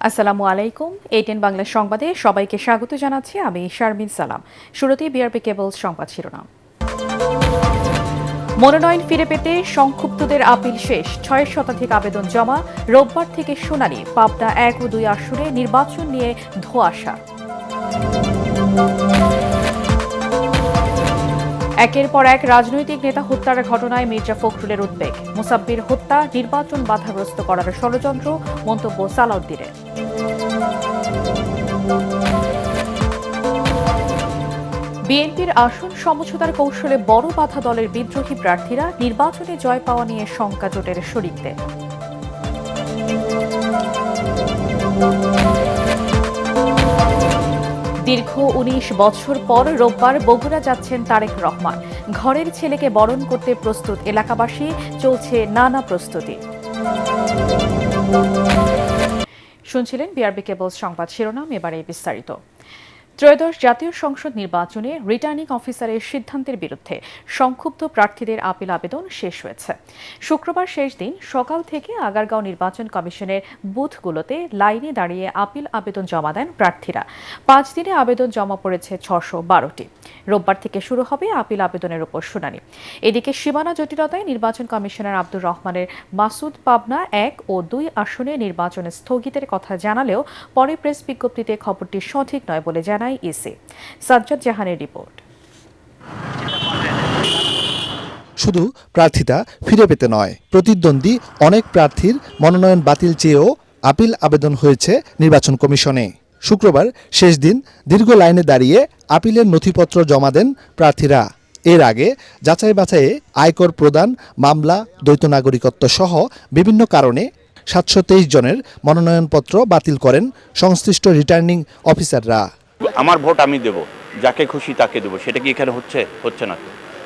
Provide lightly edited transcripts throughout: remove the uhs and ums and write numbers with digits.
আসসালামু আলাইকুম। এটিএন বাংলা সংবাদে সবাইকে স্বাগত জানাচ্ছি আমি শারমিন সালাম। শুরুতেই বিআরপি কেবলস সংবাদ শিরোনাম। মনোনয়ন ফিরে পেতে সংক্ষুব্ধদের আপিল শেষ, 6 শতাধিক আবেদন জমা। রোববার থেকে শুনানি। পাবনা 1 ও 2 আসনে নির্বাচন নিয়ে ধোঁয়াশা। একের পর এক রাজনৈতিক নেতা হত্যার ঘটনায় মির্জা ফখরুলের উদ্বেগ। মুসাব্বির হত্যা নির্বাচন বাধাগ্রস্ত করার ষড়যন্ত্র, মন্তব্য সালাউদ্দিনের। বিএনপির আসন সমঝোতার কৌশলে বড় বাধা দলের বিদ্রোহী প্রার্থীরা, নির্বাচনে জয় পাওয়া নিয়ে শঙ্কা জোটের শরিকদের। দীর্ঘ 19 বছর পর রোববার বগুড়া যাচ্ছেন তারেক রহমান। ঘরের ছেলেকে বরণ করতে প্রস্তুত এলাকাবাসী, চলছে নানা প্রস্তুতি। শুনছিলেন বিআরবি কেবলস সংবাদ শিরোনাম, এবারে বিস্তারিত। ত্রয়োদশ জাতীয় সংসদ নির্বাচনে রিটার্নিং অফিসারের সিদ্ধান্তের বিরুদ্ধে সংক্ষুব্ধ প্রার্থীদের আপিল আবেদন শেষ হয়েছে। শুক্রবার শেষ দিন সকাল থেকে আগারগাঁও নির্বাচন কমিশনের বুথগুলোতে লাইনে দাঁড়িয়ে আপিল আবেদন জমা দেন প্রার্থীরা। 5 দিনে আবেদন জমা পড়েছে 612টি। রোববার থেকে শুরু হবে আপিল আবেদনের উপর শুনানি। এদিকে সীমানা জটিলতায় নির্বাচন কমিশনার আব্দুর রহমানের মাসুদ পাবনা 1 ও 2 আসনে নির্বাচন স্থগিতের কথা জানালেও পরে প্রেস বিজ্ঞপ্তিতে খবরটি সঠিক নয় বলে জানায় ইসি। সাজ্জাদ জাহানের রিপোর্ট। শুধু প্রার্থীতা ফিরে পেতে নয়, প্রতিদ্বন্দ্বী অনেক প্রার্থীর মনোনয়ন বাতিল চেয়েও আপিল আবেদন হয়েছে নির্বাচন কমিশনে। শুক্রবার শেষ দিন দীর্ঘ লাইনে দাঁড়িয়ে আপিলের নথিপত্র জমা দেন প্রার্থীরা। এর আগে যাচাই বাছাইয়ে আয়কর প্রদান, মামলা, দ্বৈত নাগরিকত্ব সহ বিভিন্ন কারণে 723 জনের মনোনয়নপত্র বাতিল করেন সংশ্লিষ্ট রিটার্নিং অফিসাররা। আমার ভোট আমি দেব, যাকে খুশি তাকে দেবো, সেটা কি এখানে হচ্ছে না?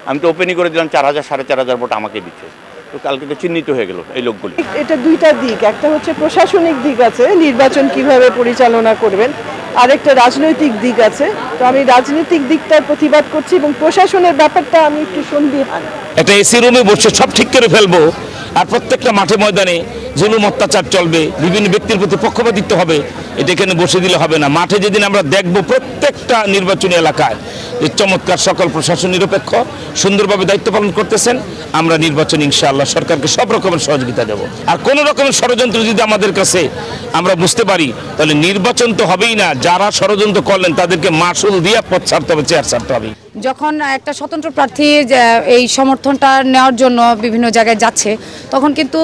আমি তো ওপেনই করে দিলাম, 4000 4500 ভোট আমাকে দিচ্ছে। তো কালকে তো চিহ্নিত হয়ে গেল এই লোকগুলি। এটা দুইটা দিক, একটা হচ্ছে প্রশাসনিক দিক আছে, নির্বাচন কিভাবে পরিচালনা করবেন, আরেকটা রাজনৈতিক দিক আছে। তো আমি রাজনৈতিক দিকটার প্রতিবাদ করছি এবং প্রশাসনের ব্যাপারটা আমি একটু সন্দিহান। একটা এসি রুমে বসে সব ঠিক করে ফেলবো, আর প্রত্যেকটা মাঠে ময়দানে জুলুম অত্যাচার চলবে, বিভিন্ন ব্যক্তির প্রতি পক্ষপাতিত্ব হবে, এটা এখানে বসে দিলে হবে না। মাঠে যেদিন আমরা দেখব প্রত্যেকটা নির্বাচনী এলাকায় যে চমৎকার সকল প্রশাসন নিরপেক্ষ সুন্দরভাবে দায়িত্ব পালন করতেছেন, আমরা নির্বাচন ইনশাআল্লাহ সরকারকে সব রকমের সহযোগিতা দেব। আর কোন রকমের ষড়যন্ত্র যদি আমাদের কাছে আমরা বুঝতে পারি, তাহলে নির্বাচন তো হবেই না। যারা ষড়যন্ত্র করলেন তাদেরকে মাসুল দিয়ে পথ ছাড়তে হবে, চেয়ার ছাড়তে হবে। যখন একটা স্বতন্ত্র প্রার্থী এই সমর্থনটা নেওয়ার জন্য বিভিন্ন জায়গায় যাচ্ছে, তখন কিন্তু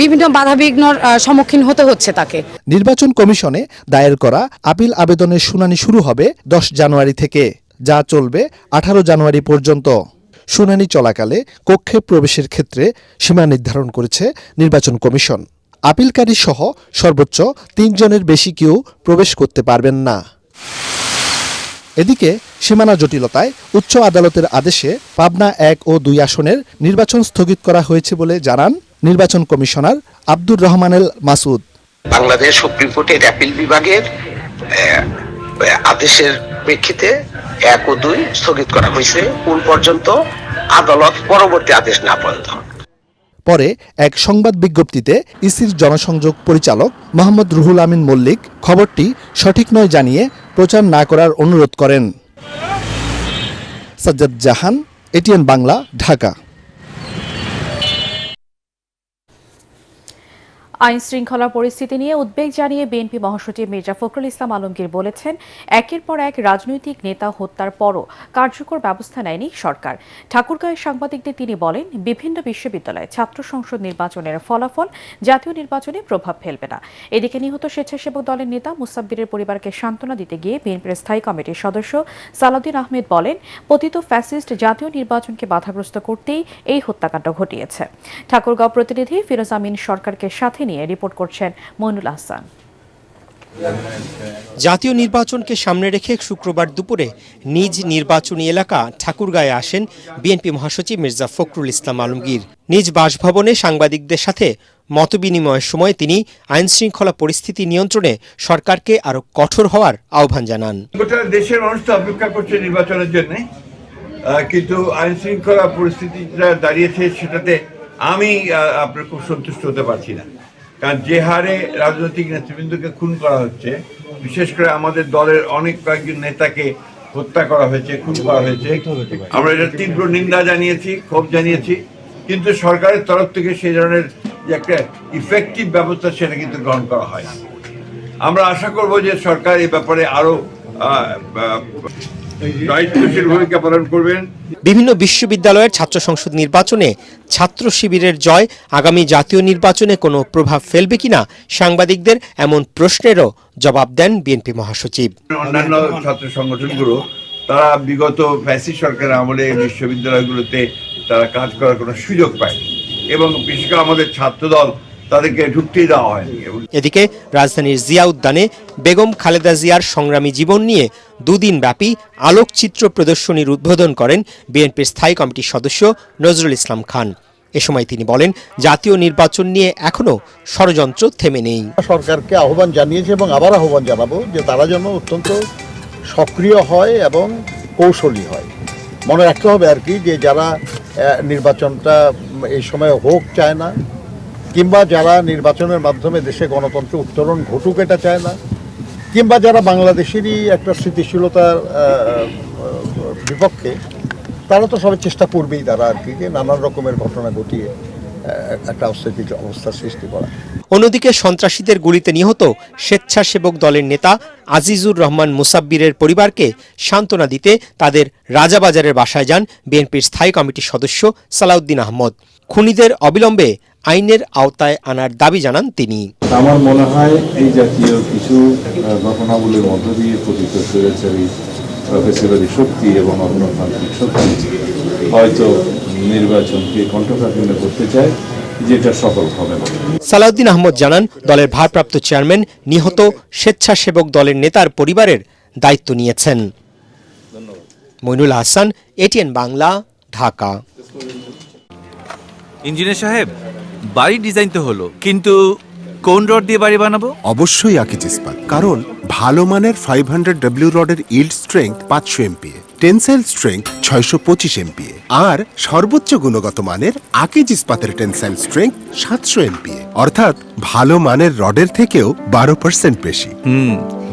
বিভিন্ন বাধাবিঘ্নর সম্মুখীন হতে হচ্ছে তাকে। নির্বাচন কমিশনে দায়ের করা আপিল আবেদনের শুনানি শুরু হবে 10 জানুয়ারি থেকে, যা চলবে 18 জানুয়ারি পর্যন্ত। শুনানি চলাকালে কক্ষে প্রবেশের ক্ষেত্রে সীমা নির্ধারণ করেছে নির্বাচন কমিশন। আপিলকারী সহ সর্বোচ্চ 3 জনের বেশি কেউ প্রবেশ করতে পারবেন না। এদিকে সীমানা জটিলতায় উচ্চ আদালতের আদেশে পাবনা 1 ও 2 আসনের নির্বাচন স্থগিত করা হয়েছে বলে জানান নির্বাচন কমিশনার আব্দুর রহমানের মাসুদ। বাংলাদেশ সুপ্রিম কোর্টের অ্যাপিল বিভাগের আদেশের প্রেক্ষিতে 1 ও 2 স্থগিত করা হয়েছে কোন পর্যন্ত আদালত পরবর্তী আদেশ না পর্যন্ত। পরে এক সংবাদ বিজ্ঞপ্তিতে ইসির জনসংযোগ পরিচালক মোহাম্মদ রুহুল আমিন মল্লিক খবরটি সঠিক নয় জানিয়ে প্রচার না করার অনুরোধ করেন। সাজ্জাদ জাহান, এটিএন বাংলা, ঢাকা। আইন শৃঙ্খলা পরিস্থিতি নিয়ে উদ্বেগ জানিয়ে বিএনপি মহাসচিব মির্জা ফখরুল ইসলাম আলমগীর বলেছেন, একের পর এক রাজনৈতিক নেতা হত্যার পরও কার্যকর ব্যবস্থা নেয়নি সরকার। ঠাকুরগাঁওয়ে সাংবাদিকদের তিনি বলেন, বিভিন্ন বিশ্ববিদ্যালয়ে ছাত্র সংসদ নির্বাচনের ফলাফল জাতীয় নির্বাচনে প্রভাব ফেলবে না। এদিকে নিহত স্বেচ্ছাসেবক দলের নেতা মুসাব্বিরের পরিবারকে সান্ত্বনা দিতে গিয়ে বিএনপির স্থায়ী কমিটির সদস্য সালাউদ্দিন আহমেদ বলেন, পতিত ফ্যাসিস্ট জাতীয় নির্বাচনকে বাধাগ্রস্ত করতেই এই হত্যাকাণ্ড ঘটিয়েছে। ঠাকুরগাঁও প্রতিনিধি ফিরোজ আমিন সরকারকে সাথে নিয়ে রিপোর্ট করছেন মইনুল আহসান। জাতীয় নির্বাচনকে সামনে রেখে শুক্রবার দুপুরে নিজ নির্বাচনী এলাকা ঠাকুরগাঁয়ে আসেন বিএনপি মহাসচিব মির্জা ফখরুল ইসলাম আলমগীর। নিজ বাসভবনে সাংবাদিকদের সাথে মতবিনিময়ের সময় তিনি আইন শৃঙ্খলা পরিস্থিতি নিয়ন্ত্রণে সরকারকে আরো কঠোর হওয়ার আহ্বান জানান। গোটা দেশের মানুষ তো অপেক্ষা করছে নির্বাচনের জন্য, কিন্তু আইন শৃঙ্খলা পরিস্থিতিটা দাঁড়িয়েছে সেটাতে আমি আপনার খুব সন্তুষ্ট হতে পারছি না। কারণ যে হারে রাজনৈতিক নেতৃবৃন্দকে খুন করা হচ্ছে, বিশেষ করে আমাদের দলের অনেক কয়েকজন নেতাকে হত্যা করা হয়েছে, খুন করা হয়েছে, আমরা এটা তীব্র নিন্দা জানিয়েছি, ক্ষোভ জানিয়েছি, কিন্তু সরকারের তরফ থেকে সেই ধরনের যে একটা ইফেক্টিভ ব্যবস্থা সেটা কিন্তু গ্রহণ করা হয়। আমরা আশা করব যে সরকার এই ব্যাপারে আরো দায়িত্বশীল ভূমিকা পালন করবেন। বিভিন্ন বিশ্ববিদ্যালয়ের ছাত্র সংসদ নির্বাচনে ছাত্র শিবিরের জয় আগামী জাতীয় নির্বাচনে কোনো প্রভাব ফেলবে কিনা সাংবাদিকদের এমন প্রশ্নেরও জবাব দেন বিএনপি মহাসচিব। অন্যান্য ছাত্র সংগঠনগুলো তারা বিগত ফ্যাসিস্ট সরকারের আমলে বিশ্ববিদ্যালয়গুলোতে তারা কাজ করার কোনো সুযোগ পায়নি এবং বিশেষ করে আমাদের ছাত্রদল তাদেরকে ঢুকতেই দেওয়া হয়নি। এদিকে রাজধানীর জিয়া উদ্যানে বেগম খালেদা জিয়ার সংগ্রামী জীবন নিয়ে দুদিন ব্যাপী আলোকচিত্র প্রদর্শনীর উদ্বোধন করেন বিএনপির স্থায়ী কমিটির সদস্য নজরুল ইসলাম খান। এ সময় তিনি বলেন, জাতীয় নির্বাচন নিয়ে এখনো ষড়যন্ত্র থেমে নেই। সরকারকে আহ্বান জানিয়েছে এবং আবার আহ্বান জানাবো যে তারা যেন অত্যন্ত সক্রিয় হয় এবং কৌশলী হয়। মনে রাখতে হবে আর কি যে যারা নির্বাচনটা এই সময় হোক চায় না, কিংবা যারা নির্বাচনের মাধ্যমে দেশে গণতন্ত্র উত্তরণ ঘটুক এটা চায় না, কিংবা যারা বাংলাদেশেরই একটা স্থিতিশীলতার বিপক্ষে, তারা তো সবাই চেষ্টা করবেই তারা আর কি যে নানান রকমের ঘটনা ঘটিয়ে একটা অস্থিতিশীল অবস্থা সৃষ্টি করা। অন্যদিকে সন্ত্রাসীদের গুলিতে নিহত স্বেচ্ছাসেবক দলের নেতা আজিজুর রহমান মুসাব্বিরের পরিবারকে সান্ত্বনা দিতে তাদের রাজাবাজারের বাসায় যান বিএনপির স্থায়ী কমিটির সদস্য সালাউদ্দিন আহমদ। খুনিদের অবিলম্বে আইনের আওতায় আনার দাবি জানান তিনি। আমার মনে হয় এই জাতীয় কিছু ঘটনাবলীর মধ্য দিয়ে পতিত স্বৈরাচারী ফ্যাসিবাদী শক্তি এবং অগণতান্ত্রিক শক্তি হয়তো নির্বাচনকে কণ্ঠকাঠিন্য করতে চায়, যেটা সফল হবে না। সালাউদ্দিন আহমদ জানান, দলের ভারপ্রাপ্ত চেয়ারম্যান নিহত স্বেচ্ছাসেবক দলের নেতার পরিবারের দায়িত্ব নিয়েছেন। মইনুল হাসান, এটিএন বাংলা, ঢাকা। ইঞ্জিনিয়ার সাহেব, বাড়ি ডিজাইন তো হলো, কিন্তু কোন রড দিয়ে বাড়ি বানাবো? অবশ্যই আকিজ ইস্পাত, কারণ ভালো মানের 500W রডের yield strength 500 MPa, tensile strength 625 MPa, আর সর্বোচ্চ গুণগত মানের আকিজ ইস্পাতের টেনসাইল স্ট্রেংথ 700 MPa, অর্থাৎ ভালো মানের রডের থেকেও 12% বেশি।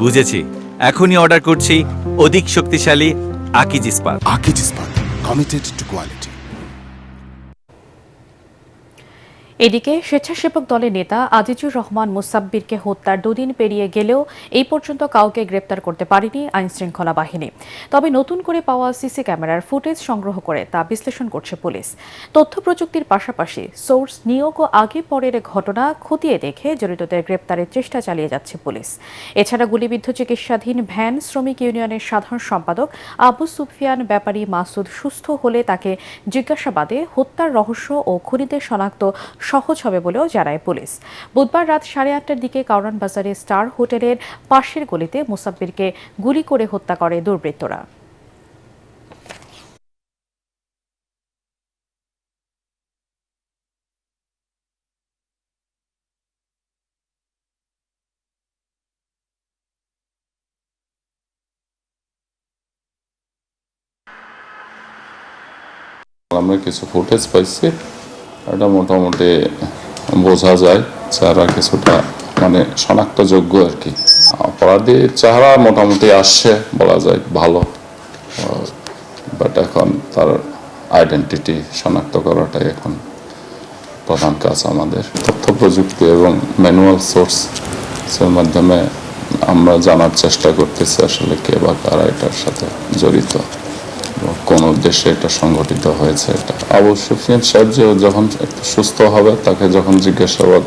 বুঝেছি, এখনই অর্ডার করছি অধিক শক্তিশালী আকিজ ইস্পাত। আকিজ ইস্পাত, কমিটেড টু কোয়ালিটি। এদিকে স্বেচ্ছাসেবক দলের নেতা আজিজুর রহমান মুসাব্বিরকে হত্যার দুদিন পেরিয়ে গেলেও এই পর্যন্ত কাউকে গ্রেপ্তার করতে পারেনি আইনশৃঙ্খলা বাহিনী। তবে নতুন করে পাওয়া সিসি ক্যামেরার ফুটেজ সংগ্রহ করে তা বিশ্লেষণ করছে পুলিশ। তথ্য প্রযুক্তির পাশাপাশি সোর্স নিয়োগ ও আগে পরের ঘটনা খতিয়ে দেখে জড়িতদের গ্রেপ্তারের চেষ্টা চালিয়ে যাচ্ছে পুলিশ। এছাড়া গুলিবিদ্ধ চিকিৎসাধীন ভ্যান শ্রমিক ইউনিয়নের সাধারণ সম্পাদক আবু সুফিয়ান ব্যাপারী মাসুদ সুস্থ হলে তাকে জিজ্ঞাসাবাদে হত্যার রহস্য ও খুনিদের শনাক্ত সহজ হবে বলেও জানায় পুলিশ। বুধবার রাত 8:30টার দিকে কারওয়ান বাজারে স্টার হোটেলের পাশের গলিতে মুসাব্বিরকে গুলি করে হত্যা করে দুর্বৃত্তরা। আমরা কিছু ফুটেজ পাইছি, এটা মোটামুটি বোঝা যায় চেহারা কিছুটা মানে শনাক্তযোগ্য আর কি। অপরাধীর চেহারা মোটামুটি আসছে বলা যায় ভালো, বাট এখন তার আইডেন্টিটি শনাক্ত করাটাই এখন প্রধান কাজ আমাদের। তথ্য প্রযুক্তি এবং ম্যানুয়াল সোর্সের মাধ্যমে আমরা জানার চেষ্টা করতেছি আসলে কে বা কারা এটার সাথে জড়িত, কোন উদ্দেশ্যে এটা সংগঠিত হয়েছে। এটা আবু সুফিয়ান সাহেব যখন একটু সুস্থ হবে, তাকে যখন জিজ্ঞাসাবাদ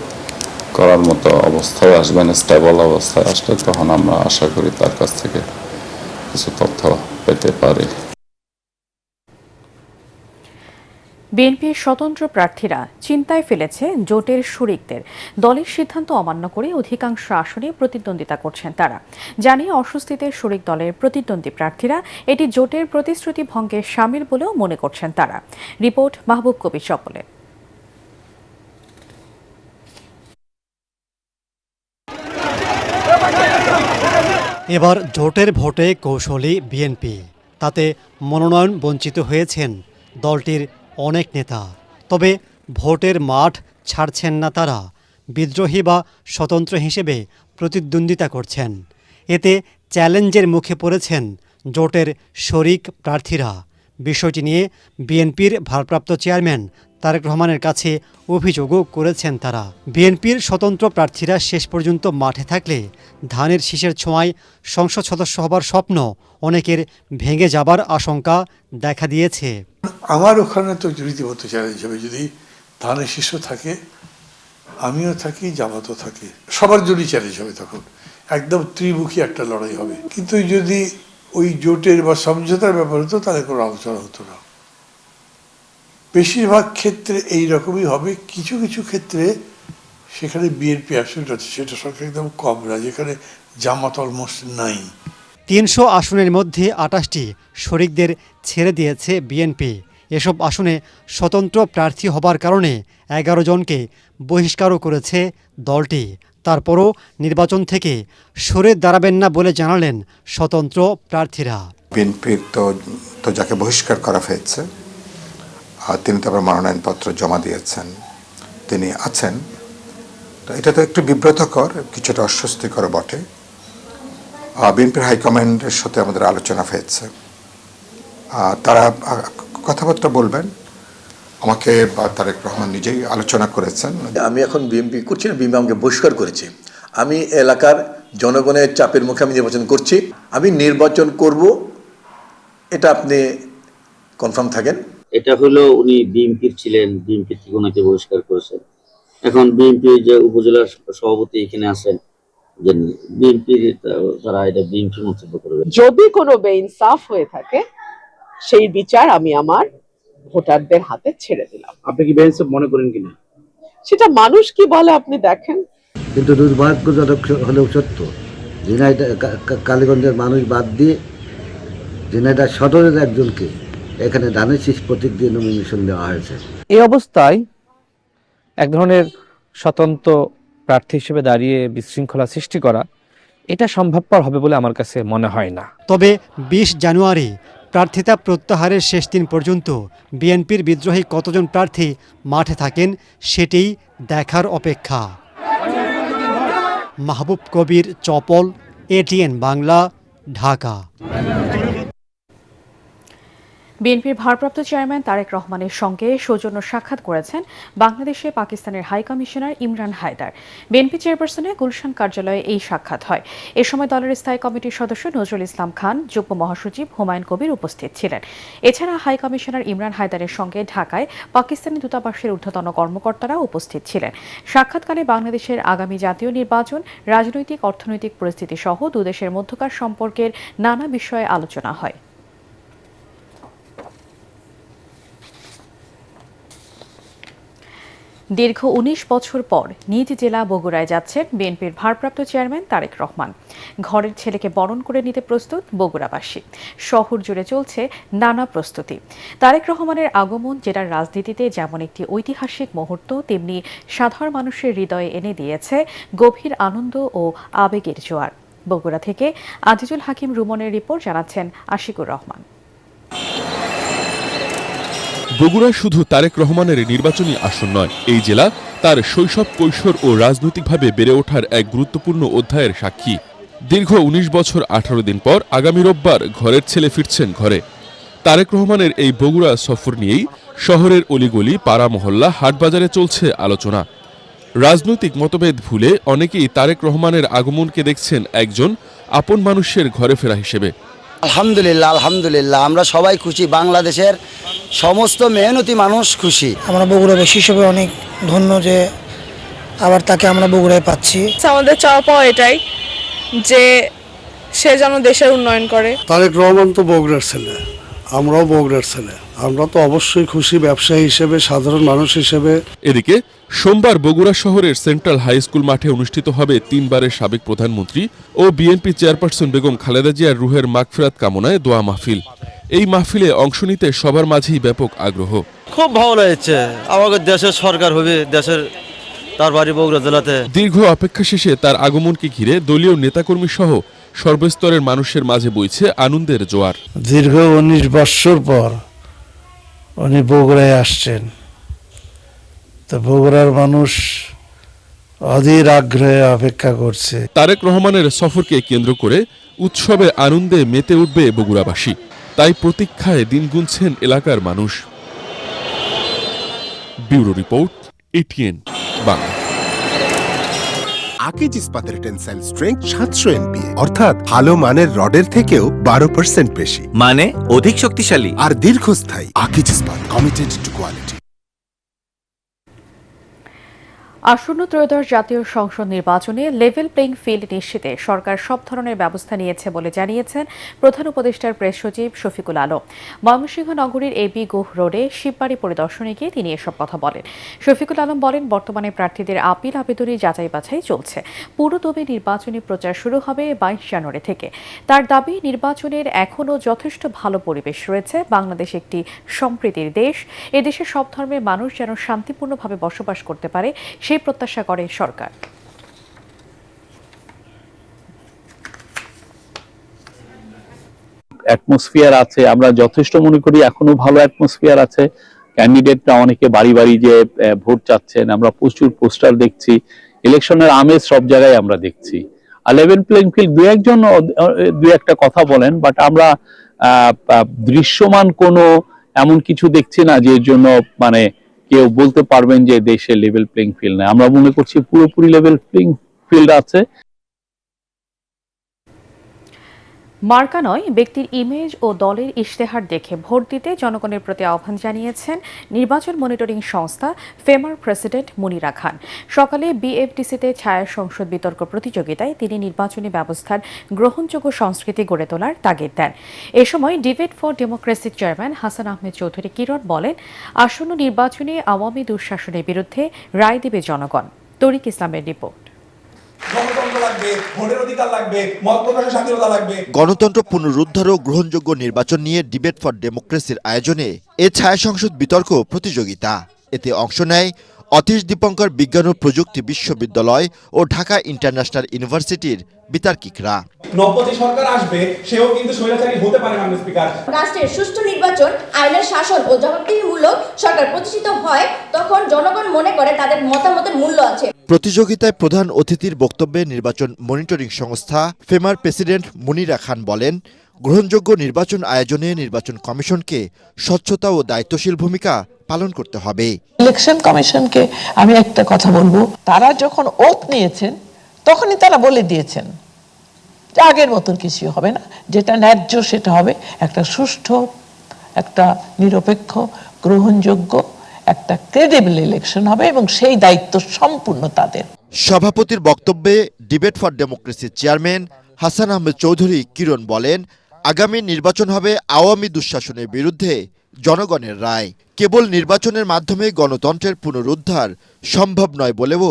করার মতো অবস্থায় আসবেন, স্টেবল অবস্থায় আসলে, তখন আমরা আশা করি তার কাছ থেকে কিছু তথ্য পেতে পারি। বিএনপির স্বতন্ত্র প্রার্থীরা চিন্তায় ফেলেছে জোটের শরিকদের। দলের সিদ্ধান্ত অমান্য করে অধিকাংশ আসনে প্রতিদ্বন্দ্বিতা করছেন তারা। জানিয়ে অস্বস্তিতে শরিক দলের প্রতিদ্বন্দ্বী প্রার্থীরা এটি জোটের প্রতিশ্রুতি ভঙ্গের শামিল বলেও মনে করছেন তারা। রিপোর্ট মাহবুব কবির চপলে। এবার জোটের ভোটে কৌশলী বিএনপি, তাতে মনোনয়ন বঞ্চিত হয়েছেন দলটির অনেক নেতা। তবে ভোটের মাঠ ছাড়ছেন না তারা। বিদ্রোহী বা স্বতন্ত্র হিসেবে প্রতিদ্বন্দ্বিতা করছেন। এতে চ্যালেঞ্জের মুখে পড়েছেন জোটের শরিক প্রার্থীরা। বিষয়টি নিয়ে বিএনপির ভারপ্রাপ্ত চেয়ারম্যান তারেক রহমানের কাছে অভিযোগও করেছেন তারা। বিএনপির স্বতন্ত্র প্রার্থীরা শেষ পর্যন্ত মাঠে থাকলে ধানের শীষের ছোঁয়ায় সংসদ সদস্য হবার স্বপ্ন অনেকের ভেঙে যাবার আশঙ্কা দেখা দিয়েছে। আমার ওখানে তো রীতিমতো চ্যালেঞ্জ হবে, যদি ধানের শীর্ষ থাকে, আমিও থাকি, জামাতও থাকে, সবার জন্যই চ্যালেঞ্জ হবে। তখন একদম ত্রিমুখী একটা লড়াই হবে। কিন্তু যদি ওই জোটের বা সমঝোতার ব্যাপার হতো তাহলে কোনো আলোচনা হতো না। বেশিরভাগ ক্ষেত্রে এই রকমই হবে। কিছু কিছু ক্ষেত্রে সেখানে বিএনপি আসনটা আছে, সেটা সংখ্যা একদম কম না, যেখানে জামাত অলমোস্ট নাই। ৩০০ আসনের মধ্যে ২৮টি শরিকদের ছেড়ে দিয়েছে বিএনপি। এসব আসনে স্বতন্ত্র প্রার্থী হবার কারণে ১১ জনকে বহিষ্কারও করেছে দলটি। তারপরও নির্বাচন থেকে সরে দাঁড়াবেন না বলে জানালেন স্বতন্ত্র প্রার্থীরা। বিএনপির তো যাকে বহিষ্কার করা হয়েছে তিনি তো আবার মনোনয়নপত্র জমা দিয়েছেন, তিনি আছেন। তো এটা তো একটু বিব্রতকর, কিছুটা অস্বস্তিকর বটে। বিএনপির হাইকমান্ডের সাথে আমাদের আলোচনা হয়েছে, তারা কথাবার্তা বলবেন। আমাকে তারেক রহমান নিজেই আলোচনা করেছেন। আমি এখন বিএনপি করছি না, বিএনপি আমাকে বহিষ্কার করেছে। আমি এলাকার জনগণের চাপের মুখে আমি নির্বাচন করছি, আমি নির্বাচন করব, এটা আপনি কনফার্ম থাকেন। এটা হলো উনি বিএনপির ছিলেন, বিএনপি থেকে ওনাকে বহিষ্কার করেছেন। এখন বিএনপি যে উপজেলা সভাপতি এখানে আছেন, যে বিএনপির তারা এটা বিএনপি মন্তব্য করবে। যদি কোনো বেইনসাফ হয়ে থাকে সেই বিচার আমি আমার ভোটারদের হাতে ছেড়ে দিলাম। আপনি কি বেইনসাফ মনে করেন কিনা সেটা মানুষ কি বলে আপনি দেখেন। কিন্তু দুর্ভাগ্যজনক হলেও সত্য, ঝিনাইদহ কালীগঞ্জের মানুষ বাদ দিয়ে ঝিনাইদহ সদরের একজনকে এখানে ধানের শীষ প্রতীক দিয়ে নমিনেশন দেওয়া হয়েছে। এই অবস্থায় এক ধরনের স্বতন্ত্র প্রার্থী হিসেবে দাঁড়িয়ে বিশৃঙ্খলা সৃষ্টি করা এটা সম্ভবপর হবে বলে আমার কাছে মনে হয় না। তবে ২০ জানুয়ারি প্রার্থিতা প্রত্যাহারের শেষ দিন পর্যন্ত বিএনপির বিদ্রোহী কতজন প্রার্থী মাঠে থাকেন সেটিই দেখার অপেক্ষা। মাহবুব কবির, চপল, এটিএন বাংলা, ঢাকা। বিএনপির ভারপ্রাপ্ত চেয়ারম্যান তারেক রহমানের সঙ্গে সৌজন্য সাক্ষাৎ করেছেন বাংলাদেশে পাকিস্তানের হাই কমিশনার ইমরান হায়দার। বিএনপি চেয়ারপারসনের গুলশান কার্যালয়ে এই সাক্ষাৎ হয়। এ সময় দলের স্থায়ী কমিটির সদস্য নজরুল ইসলাম খান, যুগ্ম মহাসচিব হুমায়ুন কবির উপস্থিত ছিলেন। এছাড়া হাই কমিশনার ইমরান হায়দারের সঙ্গে ঢাকায় পাকিস্তানি দূতাবাসের ঊর্ধ্বতন কর্মকর্তারা উপস্থিত ছিলেন। সাক্ষাৎকালে বাংলাদেশের আগামী জাতীয় নির্বাচন, রাজনৈতিক অর্থনৈতিক পরিস্থিতি সহ দুদেশের মধ্যকার সম্পর্কের নানা বিষয়ে আলোচনা হয়। দীর্ঘ ১৯ বছর পর নিজ জেলা বগুড়ায় যাচ্ছেন বিএনপির ভারপ্রাপ্ত চেয়ারম্যান তারেক রহমান। ঘরের ছেলেকে বরণ করে নিতে প্রস্তুত বগুড়াবাসী। শহর জুড়ে চলছে নানা প্রস্তুতি। তারেক রহমানের আগমন জেলার রাজনীতিতে যেমন একটি ঐতিহাসিক মুহূর্ত, তেমনি সাধারণ মানুষের হৃদয়ে এনে দিয়েছে গভীর আনন্দ ও আবেগের জোয়ার। বগুড়া থেকে আজিজুল হাকিম রুমনের রিপোর্ট, জানাচ্ছেন আশিকুর রহমান। বগুড়া শুধু তারেক রহমানের নির্বাচনী আসন নয়, এই জেলা তার শৈশব, কৈশোর ও রাজনৈতিকভাবে বেড়ে ওঠার এক গুরুত্বপূর্ণ অধ্যায়ের সাক্ষী। দীর্ঘ ১৯ বছর ১৮ দিন পর আগামী রোববার ঘরের ছেলে ফিরছেন ঘরে। তারেক রহমানের এই বগুড়া সফর নিয়েই শহরের অলিগলি, পাড়া মহল্লা, হাটবাজারে চলছে আলোচনা। রাজনৈতিক মতভেদ ভুলে অনেকেই তারেক রহমানের আগমনকে দেখছেন একজন আপন মানুষের ঘরে ফেরা হিসেবে। আলহামদুলিল্লাহ, আলহামদুলিল্লাহ, আমরা সবাই খুশি, বাংলাদেশের সমস্ত মেহনতি মানুষ খুশি। আমরা বগুড়াবাসী হিসেবে অনেক ধন্য যে আবার তাকে আমরা বগুড়ায় পাচ্ছি। আমাদের চাওয়া পাওয়া এটাই যে সে যেন দেশের উন্নয়ন করে। তারেক রহমান তো বগুড়ার ছেলে, আমরাও বগুড়ার ছেলে, আমরা তো অবশ্যই খুশি ব্যবসায়ী হিসেবে, সাধারণ মানুষ হিসেবে। এদিকে সোমবার বগুড়া শহরের সেন্ট্রাল হাই স্কুল মাঠে অনুষ্ঠিত হবে ৩ বারের সাবেক প্রধানমন্ত্রী ও বিএনপি চেয়ারপারসন বেগম খালেদা জিয়ার রুহের মাগফিরাত কামনায় দোয়া মাহফিল। এই মাহফিলে অংশ নিতে সবার মাঝেই ব্যাপক আগ্রহ। খুব ভালো লাগছে, আমাদের দেশের সরকার হবে, দেশের তার বাড়ি বগুড়া জেলাতে। দীর্ঘ অপেক্ষা শেষে তার আগমনকে ঘিরে দলীয় নেতাকর্মী সহ সর্বস্তরের মানুষের মাঝে বইছে আনন্দের জোয়ার। দীর্ঘ ১৯ বছর পর উনি বগুড়ায় আসছেন, তো বগুড়ার মানুষ অধীর আগ্রহে অপেক্ষা করছে। তারেক রহমানের সফরকে কেন্দ্র করে উৎসবে আনন্দে মেতে উঠবে বগুড়াবাসী, তাই প্রতীক্ষায় দিন গুনছেন এলাকার মানুষ। Bureau report, ATN Bangla. Akij ইস্পাতের টেনসাইল স্ট্রেংথ 700 MPa, অর্থাৎ ভালো মানের রডের থেকেও 12% বেশি, মানে অধিক শক্তিশালী আর দীর্ঘস্থায়ী। আকিজ ইস্পাত, কমিটেড টু কোয়ালিটি। আসন্ন ত্রয়োদশ জাতীয় সংসদ নির্বাচনে লেভেল প্লেইং ফিল্ড নিশ্চিতে সরকার সব ধরনের ব্যবস্থা নিয়েছে বলে জানিয়েছেন প্রধান উপদেষ্টার প্রেস সচিব শফিকুল আলম। ময়মনসিংহ নগরীর এবি গুহ রোডে শিববাড়ি পরিদর্শনে গিয়ে তিনি এসব কথা বলেন। শফিকুল আলম বলেন, বর্তমানে প্রার্থীদের আপিল আবেদনের যাচাই বাছাই চলছে। পুরোদমে নির্বাচনী প্রচার শুরু হবে 22 জানুয়ারি থেকে। তার দাবি, নির্বাচনের এখনও যথেষ্ট ভালো পরিবেশ রয়েছে। বাংলাদেশ একটি সম্প্রীতির দেশ। এদেশে সব ধর্মের মানুষ যেন শান্তিপূর্ণভাবে বসবাস করতে পারে, সেই প্রত্যাশা করে সরকার। অ্যাটমসফিয়ার আছে, আমরা যথেষ্ট মনে করি এখনো ভালো অ্যাটমসফিয়ার আছে। ক্যান্ডিডেটরা অনেকে বাড়ি বাড়ি যে ভোট চাচ্ছেন, আমরা প্রচুর পোস্টার দেখছি, ইলেকশনের আমেজ সব জায়গায় আমরা দেখছি। আর লেভেল প্লেইং ফিল্ড দু একটা কথা বলেন, বাট আমরা দৃশ্যমান কোনো এমন কিছু দেখছি না যে জন্য মানে কেউ বলতে পারবেন যে দেশে লেভেল প্লেইং ফিল্ড নেই। আমরা মনে করছি পুরোপুরি লেভেল প্লেইং ফিল্ড আছে। মার্কা নয়, ব্যক্তির ইমেজ ও দলের ইশতেহার দেখে ভোট দিতে জনগণের প্রতি আহ্বান জানিয়েছেন নির্বাচন মনিটরিং সংস্থা ফেমার প্রেসিডেন্ট মুনিরা খান। সকালে বিএফডিসিতে ছায়া সংসদ বিতর্ক প্রতিযোগিতায় তিনি নির্বাচনী ব্যবস্থার গ্রহণযোগ্য সংস্কৃতি গড়ে তোলার তাগিদ দেন। এ সময় ডিবেট ফর ডেমোক্রেসির চেয়ারম্যান হাসান আহমেদ চৌধুরী কিরণ বলেন, আসন্ন নির্বাচনে আওয়ামী দুঃশাসনের বিরুদ্ধে রায় দেবে জনগণ। তরিক ইসলামের রিপোর্ট। গণতন্ত্র পুনরুদ্ধার ও গ্রহণযোগ্য নির্বাচন নিয়ে ডিবেট ফর ডেমোক্রেসির আয়োজনে এ ছায়া সংসদ বিতর্ক প্রতিযোগিতা। এতে অংশ নেয় অতীশ দীপঙ্কর বিজ্ঞান ও প্রযুক্তি বিশ্ববিদ্যালয় ও ঢাকা ইন্টারন্যাশনাল ইউনিভার্সিটির বিতার্কিকরা। নব্বই সরকার আসবে, সেও কিন্তু স্বৈরাচারী হতে পারে। মাননীয় স্পিকার, রাষ্ট্রের সুষ্ঠু নির্বাচন, আইনের শাসন ও জবাবদিহিমূলক সরকার প্রতিষ্ঠিত হয়, তখন জনগণ মনে করে তাদের মতামতের মূল্য আছে। প্রতিযোগিতায় প্রধান অতিথির বক্তব্যে নির্বাচন মনিটরিং সংস্থা ফেমার প্রেসিডেন্ট মুনিরা খান বলেন, গ্রহণযোগ্য নির্বাচন আয়োজনে নির্বাচন কমিশনকে স্বচ্ছতা ও দায়িত্বশীল ভূমিকা পালন করতে হবে। ইলেকশন কমিশনকে আমি একটা কথা বলবো, তারা যখন ওথ নিয়েছেন তখনই তারা বলে দিয়েছেন যে আগের মতন কিছু হবে না, যেটা ন্যায্য সেটা হবে, একটা সুষ্ঠু, একটা নিরপেক্ষ, গ্রহণযোগ্য, একটা ক্রেডিবল ইলেকশন হবে এবং সেই দায়িত্ব সম্পূর্ণ তাদের। সভাপতির বক্তব্যে ডিবেট ফর ডেমোক্রেসির চেয়ারম্যান হাসান আহমেদ চৌধুরী কিরণ বলেন, আগামী নির্বাচন হবে আওয়ামী দুঃশাসনের বিরুদ্ধে জনগণের রায়। কেবল নির্বাচনের মাধ্যমে গণতন্ত্রের পুনরুদ্ধার সম্ভব নয় বলেও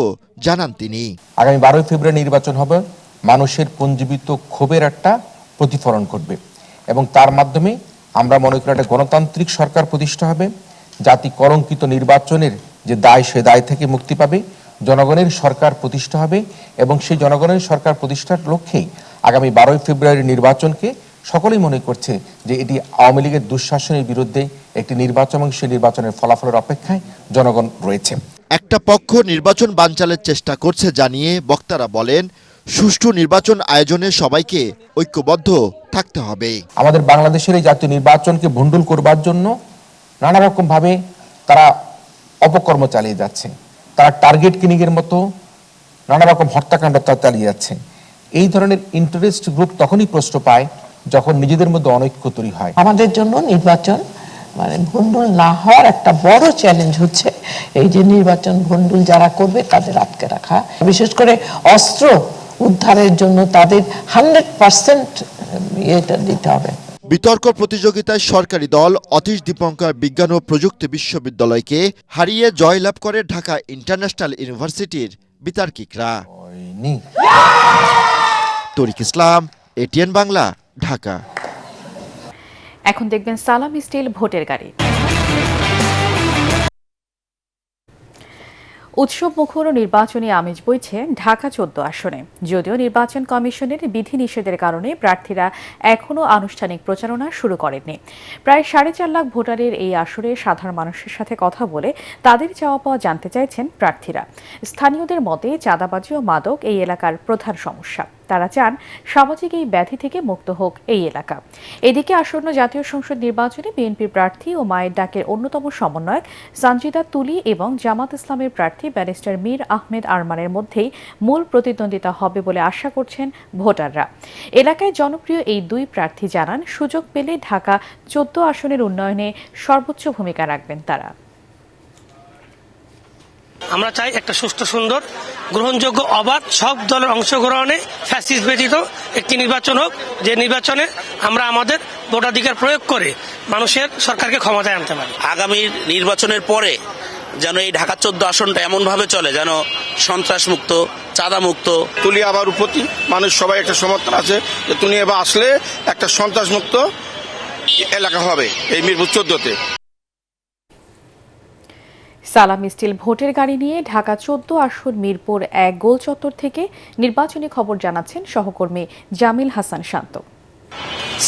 জানান তিনি। আগামী 12 ফেব্রুয়ারি নির্বাচন হবে মানুষের পুঞ্জীবিত ক্ষোভের একটা প্রতিফলন ঘটবে এবং তার মাধ্যমে আমরা মনে করি একটা গণতান্ত্রিক সরকার প্রতিষ্ঠা হবে। জাতি কলঙ্কিত নির্বাচনের যে দায়, সে দায় থেকে মুক্তি পাবে, জনগণের সরকার প্রতিষ্ঠা হবে এবং সেই জনগণের সরকার প্রতিষ্ঠার লক্ষ্যেই আগামী 12 ফেব্রুয়ারি নির্বাচনকে সকলেই মনে করছে যে এটি আওয়ামী লীগের দুঃশাসনের বিরুদ্ধে একটি নির্বাচন এবং সেই নির্বাচনের ফলাফলের অপেক্ষায় জনগণ রয়েছে। একটা পক্ষ নির্বাচন বানচালের চেষ্টা করছে জানিয়ে বক্তারা বলেন, সুষ্ঠু নির্বাচন আয়োজনে সবাইকে ঐক্যবদ্ধ থাকতে হবে। আমাদের বাংলাদেশের এই জাতীয় নির্বাচনকে ভণ্ডুল করবার জন্য নানা রকম ভাবে তারা অপকর্ম চালিয়ে যাচ্ছে। তারা টার্গেট কিলিং এর মতো নানা রকম হত্যাকাণ্ড চালিয়ে যাচ্ছে। এই ধরনের ইন্টারেস্ট গ্রুপ তখনই প্রশ্ন পায় যখন নিজেদের মধ্যে অনৈক্য তৈরি হয়। আমাদের জন্য নির্বাচন মানে ভণ্ডুল না হওয়ার একটা বড় চ্যালেঞ্জ হচ্ছে এই যে নির্বাচন ভণ্ডুল যারা করবে তাদের আটকে রাখা, বিশেষ করে অস্ত্র উদ্ধারের জন্য তাদের 100% ইয়েটা দিতে হবে। বিতর্ক প্রতিযোগিতায় সরকারি দল অতীশ দীপঙ্কর বিজ্ঞান ও প্রযুক্তি বিশ্ববিদ্যালয়কে হারিয়ে জয়লাভ করে ঢাকা ইন্টারন্যাশনাল ইউনিভার্সিটির বিতার্কিকরা। তরিক ইসলাম, এটিএন বাংলা, ঢাকা। এখন দেখবেন সালাম স্টিল ভোটের গাড়ি। উৎসবমুখর নির্বাচনী আমেজ বইছে ঢাকা 14 আসনে। যদিও নির্বাচন কমিশনের বিধিনিষেধের কারণে প্রার্থীরা এখনও আনুষ্ঠানিক প্রচারণা শুরু করেননি। প্রায় 4.5 লাখ ভোটারের এই আসরে সাধারণ মানুষের সাথে কথা বলে তাদের চাওয়া পাওয়া জানতে চাইছেন প্রার্থীরা। স্থানীয়দের মতে চাঁদাবাজি ও মাদক এই এলাকার প্রধান সমস্যা। তারা চান সামাজিক এই ব্যাধি থেকে মুক্ত হোক এই এলাকা। এদিকে আসন্ন জাতীয় সংসদ নির্বাচনে বিএনপির প্রার্থী ও মায়ের ডাকের অন্যতম সমন্বয়ক সানজিদা তুলি এবং জামাত ইসলামের প্রার্থী ব্যারিস্টার মীর আহমেদ আরমানের মধ্যেই মূল প্রতিদ্বন্দ্বিতা হবে বলে আশা করছেন ভোটাররা। এলাকায় জনপ্রিয় এই দুই প্রার্থী জানান, সুযোগ পেলে ঢাকা 14 আসনের উন্নয়নে সর্বোচ্চ ভূমিকা রাখবেন তারা। আমরা চাই একটা সুষ্ঠু, সুন্দর, গ্রহণযোগ্য, অবাধ, সব দলের অংশগ্রহণে ফ্যাসিস্ট ব্যতীত একটি নির্বাচন হোক, যে নির্বাচনে আমরা আমাদের ভোটাধিকার প্রয়োগ করে মানুষের সরকারকে ক্ষমতায় আনতে পারি। আগামী নির্বাচনের পরে যেন এই ঢাকা 14 আসনটা এমন ভাবে চলে যেন সন্ত্রাস মুক্ত, চাঁদা মুক্ত। তুলি আবার প্রতি মানুষ সবাই একটা সমর্থন আছে যে তুলি এবার আসলে একটা সন্ত্রাস মুক্ত এলাকা হবে এই মিরপুর 14-তে। সালাম স্টিল ভোটের গাড়ি নিয়ে ঢাকা 14 আসন মিরপুর 1 গোল চত্বর থেকে নির্বাচনী খবর জানাচ্ছেন সহকর্মী জামিল হাসান শান্ত।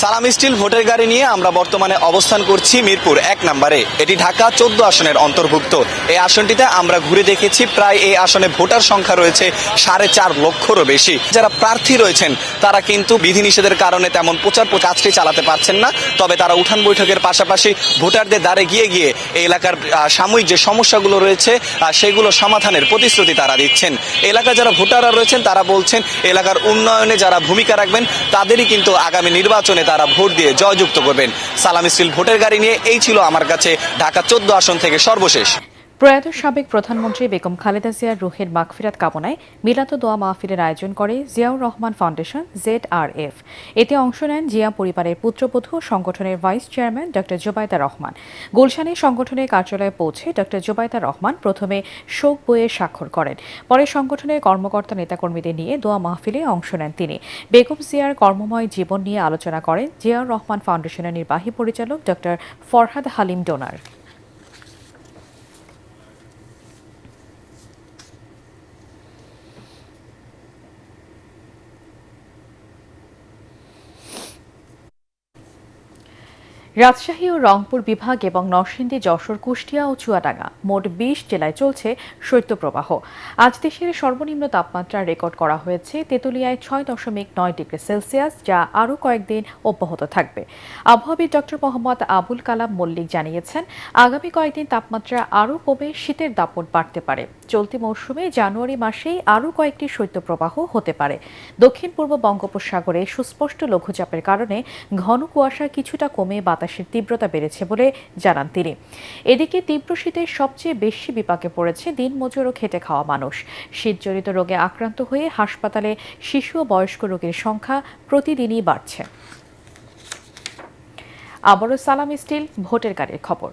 সালাম স্টিল ভোটের গাড়ি নিয়ে আমরা বর্তমানে অবস্থান করছি মিরপুর 1 নম্বরে। এটি ঢাকা 14 আসনের অন্তর্ভুক্ত। এই আসনটিতে আমরা ঘুরে দেখেছি, প্রায় এই আসনে ভোটার সংখ্যা রয়েছে 4.5 লক্ষেরও বেশি। যারা প্রার্থী রয়েছেন তারা কিন্তু বিধিনিষেধের কারণে তেমন প্রচার কাজটি চালাতে পারছেন না। তবে তারা উঠান বৈঠকের পাশাপাশি ভোটারদের দ্বারে গিয়ে গিয়ে এই এলাকার সাময়িক যে সমস্যাগুলো রয়েছে সেগুলো সমাধানের প্রতিশ্রুতি তারা দিচ্ছেন। এলাকার যারা ভোটাররা রয়েছেন তারা বলছেন এলাকার উন্নয়নে যারা ভূমিকা রাখবেন তাদেরই কিন্তু আগামী নির্বাচনে তারা ভোট দিয়ে জয়যুক্ত করবেন। সালাম স্টিল ভোটের গাড়ি নিয়ে এই ছিল আমার কাছে ঢাকা 14 আসন থেকে সর্বশেষ। প্রয়াত সাবেক প্রধানমন্ত্রী বেগম খালেদা জিয়ার রুহের মাগফিরাত কামনায় মিলাদ দোয়া মাহফিলের আয়োজন করে জিয়াউর রহমান ফাউন্ডেশন ZRF। এতে অংশ নেন জিয়া পরিবারের পুত্রবধূ সংগঠনের vice chairman doctor Zubaida Rahman. গুলশানে সংগঠনের কার্যালয়ে পৌঁছে ডক্টর জোবাইদা রহমান প্রথমে শোক বইয়ে স্বাক্ষর করেন। পরে সংগঠনের কর্মকর্তা নেতাকর্মীদের নিয়ে দোয়া মাহফিলে অংশ নেন তিনি। বেগম জিয়ার কর্মময় জীবন নিয়ে আলোচনা করেন জিয়াউর রহমান ফাউন্ডেশনের নির্বাহী পরিচালক ডক্টর ফরহাদ হালিম ডোনার। রাজশাহী ও রংপুর বিভাগ এবং নরসিংদী, যশোর, কুষ্টিয়া ও চুয়াডাঙ্গা মোট 20 জেলায় চলছে শৈত্যপ্রবাহ। আজ দেশের সর্বনিম্ন তাপমাত্রা রেকর্ড করা হয়েছে তেঁতুলিয়ায় 6.9 ডিগ্রি সেলসিয়াস, যা আরও কয়েকদিন অব্যাহত থাকবে। আবহাওয়াবিদ ডক্টর মোহাম্মদ আবুল কালাম মল্লিক জানিয়েছেন, আগামী কয়েকদিন তাপমাত্রা আরও কমে শীতের দাপট বাড়তে পারে। চলতি মৌসুমে জানুয়ারি মাসেই আরও কয়েকটি শৈত্যপ্রবাহ হতে পারে। দক্ষিণ পূর্ব বঙ্গোপসাগরে সুস্পষ্ট লঘুচাপের কারণে ঘন কুয়াশা কিছুটা কমে বাতাসের তীব্রতা বেড়েছে বলে জানান তিনি। এদিকে তীব্র শীতে সবচেয়ে বেশি বিপাকে পড়েছে দিনমজুর ও খেটে খাওয়া মানুষ। শীতজনিত রোগে আক্রান্ত হয়ে হাসপাতালে শিশু ও বয়স্ক রোগীর সংখ্যা প্রতিদিনই বাড়ছে। আবারও সালাম স্টিল ভোটের গাড়ির খবর।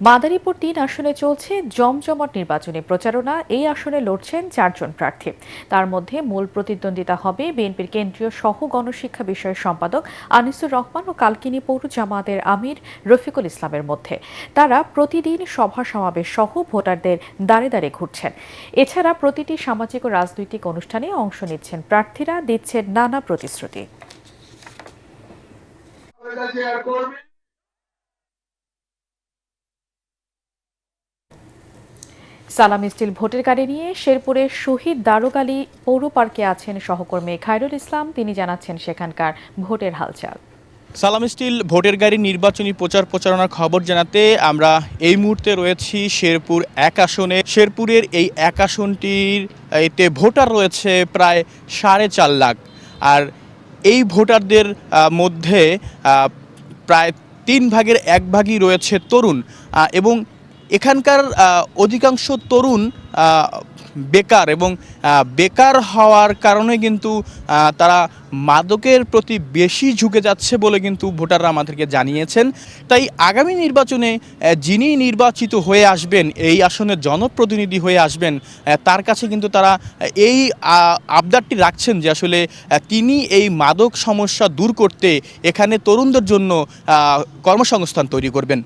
মাদারীপুর 3 আসনে চলছে জমজমাট নির্বাচনী প্রচারণা। এই আসনে লড়ছেন 4 জন প্রার্থী। তার মধ্যে মূল প্রতিদ্বন্দ্বিতা হবে বিএনপির কেন্দ্রীয় সহ গণশিক্ষা বিষয়ক সম্পাদক আনিসুর রহমান ও কালকিনি পৌর জামায়াতের আমির রফিকুল ইসলামের মধ্যে। তারা প্রতিদিন সভা সমাবেশ সহ ভোটারদের দ্বারে দ্বারে ঘুরছেন। এছাড়া প্রতিটি সামাজিক ও রাজনৈতিক অনুষ্ঠানে অংশ নিচ্ছেন প্রার্থীরা, দিচ্ছেন নানা প্রতিশ্রুতি। সালাম স্টিল ভোটের গাড়ি নিয়ে শেরপুরের শহীদ দারুক আলী পৌর পার্কে আছেন সহকর্মী খায়রুল ইসলাম। তিনি জানাচ্ছেন সেখানকার ভোটের হালচাল। সালাম স্টিল ভোটের গাড়ি নির্বাচনী প্রচারণার খবর জানাতে আমরা এই মুহূর্তে রয়েছি শেরপুর 1 আসনে। শেরপুরের এই 1 আসনটির এতে ভোটার রয়েছে প্রায় 4.5 লাখ। আর এই ভোটারদের মধ্যে প্রায় 3 ভাগের 1 ভাগই রয়েছে তরুণ, এবং এখানকার অধিকাংশ তরুণ বেকার, এবং বেকার হওয়ার কারণে কিন্তু তারা মাদকের প্রতি বেশি ঝুঁকে যাচ্ছে বলে কিন্তু ভোটাররা আমাদেরকে জানিয়েছেন। তাই আগামী নির্বাচনে যিনি নির্বাচিত হয়ে আসবেন, এই আসনের জনপ্রতিনিধি হয়ে আসবেন, তার কাছে কিন্তু তারা এই আবদারটি রাখছেন যে আসলে তিনি এই মাদক সমস্যা দূর করতে এখানে তরুণদের জন্য কর্মসংস্থান তৈরি করবেন।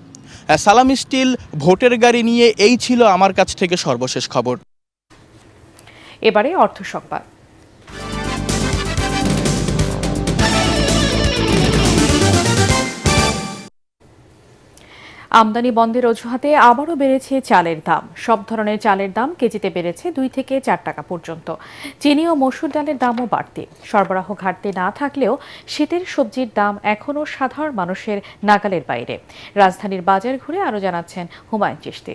সালাম স্টিল ভোটের গাড়ি নিয়ে এই ছিল আমার কাছ থেকে সর্বশেষ খবর। এবারে অর্থ সংবাদ। আমদানি বন্ধের অজুহাতে আবারও বেড়েছে চালের দাম। সব ধরনের চালের দাম কেজিতে বেড়েছে 2 থেকে 4 টাকা পর্যন্ত। চিনি ও মসুর ডালের দামও বাড়তি। সরবরাহ ঘাটতি না থাকলেও শীতের সবজির দাম এখনও সাধারণ মানুষের নাগালের বাইরে। রাজধানীর বাজার ঘুরে আরও জানাচ্ছেন হুমায়ুন চিশতি।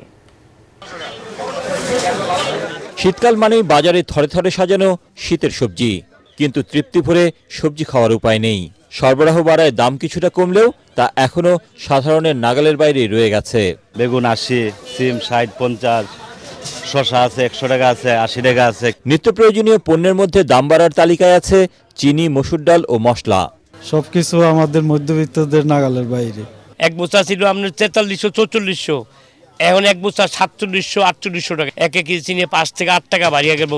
শীতকাল মানেই বাজারে থরে থরে সাজানো শীতের সবজি, কিন্তু তৃপ্তি ভরে সবজি খাওয়ার উপায় নেই। সরবরাহ বাড়ায় দাম কিছুটা কমলেও তা এখনো সাধারণের নাগালের বাইরে রয়ে গেছে। বেগুন 80, সিম 60, 50, শসা আছে 100 টাকা আছে, 80 টাকা আছে। নিত্য প্রয়োজনীয় পণ্যের মধ্যে দাম বাড়ার তালিকায় আছে চিনি, মসুর ডাল ও মশলা। সবকিছু আমাদের মধ্যবিত্তদের নাগালের বাইরে। এক বস্তা ছিল আপনার 4300 4400, এখন এক বস্তা 4700 4800 টাকা। 1 কেজি চিনি 5 থেকে 8 টাকা বাড়িয়ে গেল।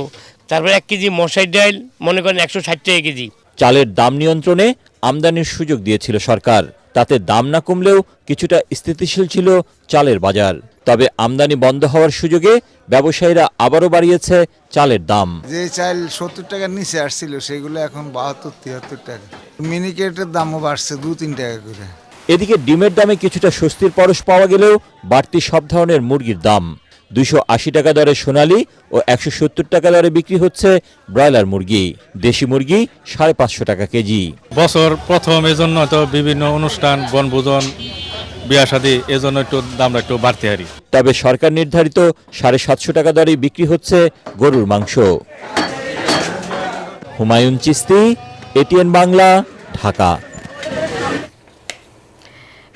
তারপর 1 কেজি মশাই ডাল মনে করেন 160 টাকা কেজি। চালের দাম নিয়ন্ত্রণে আমদানির সুযোগ দিয়েছিল সরকার, তাতে দাম না কমলেও কিছুটা স্থিতিশীল ছিল চালের বাজার। তবে আমদানি বন্ধ হওয়ার সুযোগে ব্যবসায়ীরা আবারও বাড়িয়েছে চালের দাম। যে চাল 70 টাকার নিচে আসছিল সেগুলো এখন 72-73 টাকা। মিনিকেটের দামও বাড়ছে 2-3 টাকা করে। এদিকে ডিমের দামে কিছুটা স্বস্তির পরশ পাওয়া গেলেও বাড়তি সব ধরনের মুরগির দাম। 280 টাকা দরে সোনালী ও 170 টাকা দরে বিক্রি হচ্ছে ব্রয়লার মুরগি। দেশি মুরগি 550 টাকা কেজি। বছর প্রথম, এজন্য তো বিভিন্ন অনুষ্ঠান, বনভোজন, বিয়া শাদী, এজন্য একটু দামটা একটু বাড়তে হারি। তবে সরকার নির্ধারিত 750 টাকা দরে বিক্রি হচ্ছে গরুর মাংস। হুমায়ুন চিশতি, এটিএন বাংলা, ঢাকা।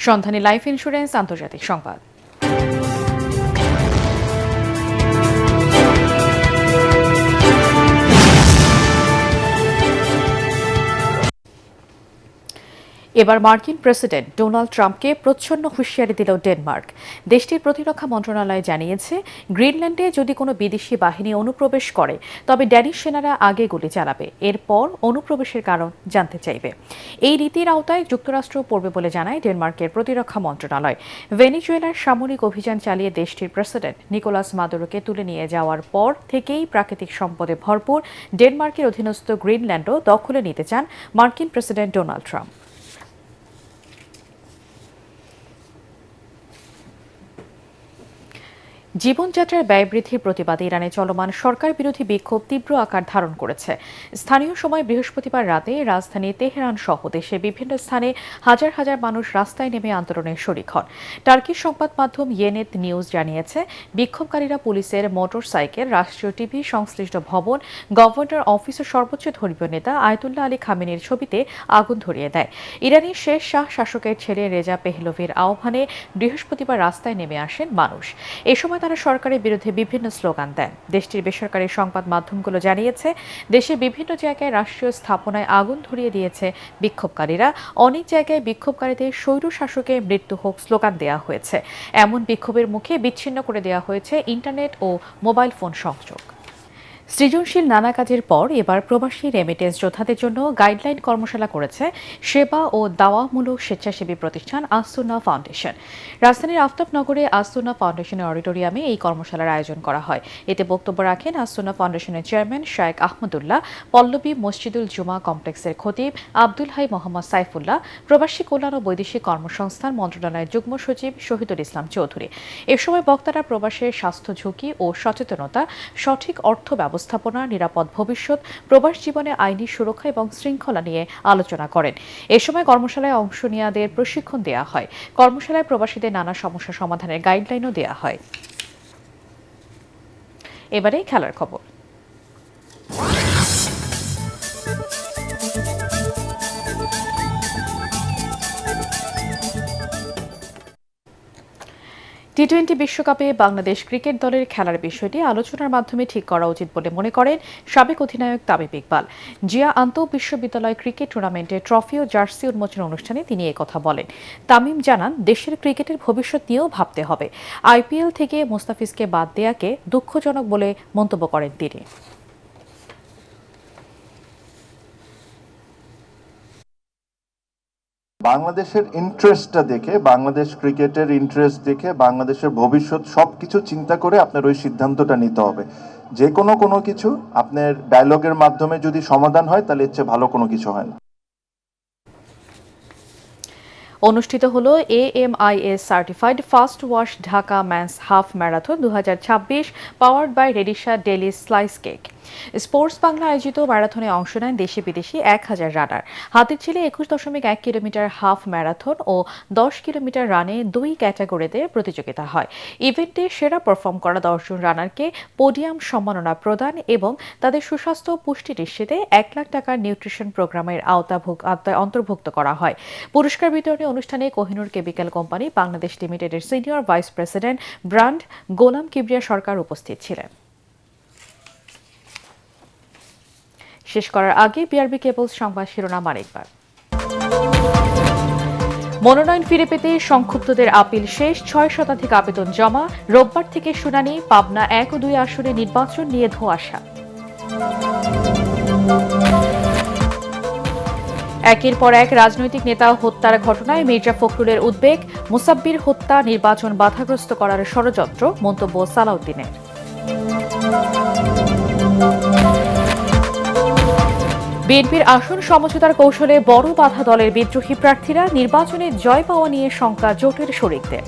সন্ধানী লাইফ ইন্স্যুরেন্স আন্তর্জাতিক সংবাদ। এবার মার্কিন প্রেসিডেন্ট ডোনাল্ড ট্রাম্পকে প্রচ্ছন্ন হুঁশিয়ারি দিল ডেনমার্ক। দেশটির প্রতিরক্ষা মন্ত্রণালয় জানিয়েছে, গ্রিনল্যান্ডে যদি কোনো বিদেশি বাহিনী অনুপ্রবেশ করে তবে ড্যানিশ সেনারা আগে গুলি চালাবে, এরপর অনুপ্রবেশের কারণ জানতে চাইবে। এই রীতির আওতায় যুক্তরাষ্ট্র পড়বে বলে জানায় ডেনমার্কের প্রতিরক্ষা মন্ত্রণালয়। ভেনেজুয়েলার সামরিক অভিযান চালিয়ে দেশটির প্রেসিডেন্ট নিকোলাস মাদুরোকে তুলে নিয়ে যাওয়ার পর থেকেই প্রাকৃতিক সম্পদে ভরপুর ডেনমার্কের অধীনস্থ গ্রিনল্যান্ডও দখলে নিতে চান মার্কিন প্রেসিডেন্ট ডোনাল্ড ট্রাম্প। জীবনযাত্রার ব্যয় বৃদ্ধির প্রতিবাদে ইরানে চলমান সরকার বিরোধী বিক্ষোভ তীব্র আকার ধারণ করেছে। স্থানীয় সময় বৃহস্পতিবার রাতে রাজধানী তেহরান সহ দেশের বিভিন্ন স্থানে হাজার হাজার মানুষ রাস্তায় নেমে আন্দোলনে শরিক হন। টার্কির সংবাদ মাধ্যম ইয়েনেত নিউজ জানিয়েছে, বিক্ষোভকারীরা পুলিশের মোটরসাইকেল, রাষ্ট্রীয় টিভি, সংশ্লিষ্ট ভবন, গভর্নর অফিস ও সর্বোচ্চ ধর্মীয় নেতা আয়াতুল্লাহ আলী খামেনির ছবিতে আগুন ধরিয়ে দেয়। ইরানের শেষ শাহ শাসকের ছেলে রেজা পেহলভির আহ্বানে বৃহস্পতিবার রাস্তায় নেমে আসেন মানুষ। এ সময় তারা সরকারের বিরুদ্ধে বিভিন্ন স্লোগান দেন। দেশটির বেসরকারি সংবাদ মাধ্যমগুলো জানিয়েছে, দেশের বিভিন্ন জায়গায় রাষ্ট্রীয় স্থাপনায় আগুন ধরিয়ে দিয়েছে বিক্ষোভকারীরা। অনেক জায়গায় বিক্ষোভকারীদের স্বৈর শাসকের মৃত্যু হোক স্লোগান দেওয়া হয়েছে। এমন বিক্ষোভের মুখে বিচ্ছিন্ন করে দেওয়া হয়েছে ইন্টারনেট ও মোবাইল ফোন সংযোগ। সৃজনশীল নানা কাজের পর এবার প্রবাসী রেমিটেন্স যোদ্ধাদের জন্য গাইডলাইন কর্মশালা করেছে সেবা ও দাওয়ামূলক স্বেচ্ছাসেবী প্রতিষ্ঠান আসুন্না ফাউন্ডেশন। রাজধানীর আফতাবনগরে আসুন্না ফাউন্ডেশনের অডিটোরিয়ামে এই কর্মশালার আয়োজন করা হয়। এতে বক্তব্য রাখেন আসুন্না ফাউন্ডেশনের চেয়ারম্যান শায়েখ আহমদুল্লাহ, পল্লবী মসজিদুল জুমা কমপ্লেক্সের খতিব আব্দুল হাই মোহাম্মদ সাইফুল্লাহ, প্রবাসী কল্যাণ ও বৈদেশিক কর্মসংস্থান মন্ত্রণালয়ের যুগ্ম সচিব শহীদুল ইসলাম চৌধুরী। এ সময় বক্তারা প্রবাসের স্বাস্থ্য ঝুঁকি ও সচেতনতা, সঠিক অর্থ ব্যবস্থাপনা, নিরাপদ ভবিষ্যৎ, প্রবাস জীবনে আইনি সুরক্ষা এবং শৃঙ্খলা নিয়ে আলোচনা করেন। এ সময় কর্মশালায় অংশ নেওয়াদের প্রশিক্ষণ দেওয়া হয়। কর্মশালায় প্রবাসীদের নানা সমস্যা সমাধানের গাইডলাইনও দেওয়া হয়। এবারে খেলার খবর। টি-20 বিশ্বকাপে বাংলাদেশ ক্রিকেট দলের খেলার বিষয়টি আলোচনার মাধ্যমে ঠিক করা উচিত বলে মনে করেন সাবেক অধিনায়ক তামিম ইকবাল। জিয়া আন্তঃবিশ্ববিদ্যালয় ক্রিকেট টুর্নামেন্টে ট্রফি ও জার্সি উন্মোচন অনুষ্ঠানে তিনি একথা বলেন। তামিম জানান, দেশের ক্রিকেটের ভবিষ্যৎ নিয়েও ভাবতে হবে। আইপিএল থেকে মোস্তাফিজকে বাদ দেয়াকে দুঃখজনক বলে মন্তব্য করেন তিনি। বাংলাদেশের ইন্টারেস্টটা দেখে, বাংলাদেশ ক্রিকেটের ইন্টারেস্ট দেখে, বাংলাদেশের ভবিষ্যৎ সবকিছু চিন্তা করে আপনার ওই সিদ্ধান্তটা নিতে হবে। যে কোনো কিছু আপনার ডায়লগের মাধ্যমে যদি সমাধান হয় তাহলে এর চেয়ে ভালো কোনো কিছু হয় না। অনুষ্ঠিত হলো AMIS certified fast wash Dhaka men's half marathon 2026 powered by রেডিশা deli slice cake. Sports Bangla আয়োজিত ম্যারাথনে অংশ নেন দেশি বিদেশি 1000 রানার। হাতিরঝিলে 21.1 কিলোমিটার হাফ ম্যারাথন ও 10 কিলোমিটার রানে 2 ক্যাটাগরিতে প্রতিযোগিতা হয়। ইভেন্টে সেরা পারফর্ম করা 10 জন রানারকে পোডিয়াম সম্মাননা প্রদান এবং তাদের সুস্বাস্থ্য পুষ্টি নিশ্চিতে 1 লাখ টাকার নিউট্রিশন প্রোগ্রামের আওতায় অন্তর্ভুক্ত করা হয়। পুরস্কার বিতরণী অনুষ্ঠানে কোহিনুর কেমিক্যাল কোম্পানি বাংলাদেশ লিমিটেডের সিনিয়র ভাইস প্রেসিডেন্ট ব্র্যান্ড গোলাম কিবরিয়া সরকার উপস্থিত ছিলেন। শেষ করার আগে বিআরবি কেবলস সংবাদ শিরোনাম আরেকবার। মনোনয়ন ফিরে পেতে সংক্ষুব্ধদের আপিল শেষ, 6 শতাধিক আবেদন জমা। রোববার থেকে শুনানি। পাবনা 1 ও 2 আসনে নির্বাচন নিয়ে ধোঁয়াশা। একের পর এক রাজনৈতিক নেতা হত্যার ঘটনায় মির্জা ফখরুলের উদ্বেগ। মুসাব্বির হত্যা নির্বাচন বাধাগ্রস্ত করার ষড়যন্ত্র, মন্তব্য সালাউদ্দিনের। বিএনপির আসন সমঝোতার কৌশলে বড় বাধা দলের বিদ্রোহী প্রার্থীরা। নির্বাচনে জয় পাওয়া নিয়ে শঙ্কা জোটের শরিকদের।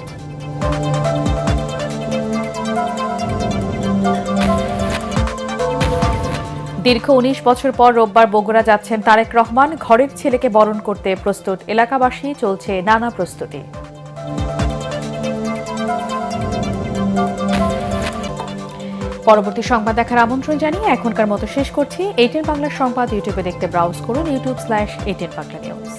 দীর্ঘ 19 বছর পর রোববার বগুড়া যাচ্ছেন তারেক রহমান। ঘরের ছেলেকে বরণ করতে প্রস্তুত এলাকাবাসী, চলছে নানা প্রস্তুতি। পরবর্তী সংবাদ দেখার আমন্ত্রণ জানিয়ে এখনকার মতো শেষ করছি। ATN বাংলা সংবাদ ইউটিউবে দেখতে ব্রাউজ করুন youtube/ATN Bangla News।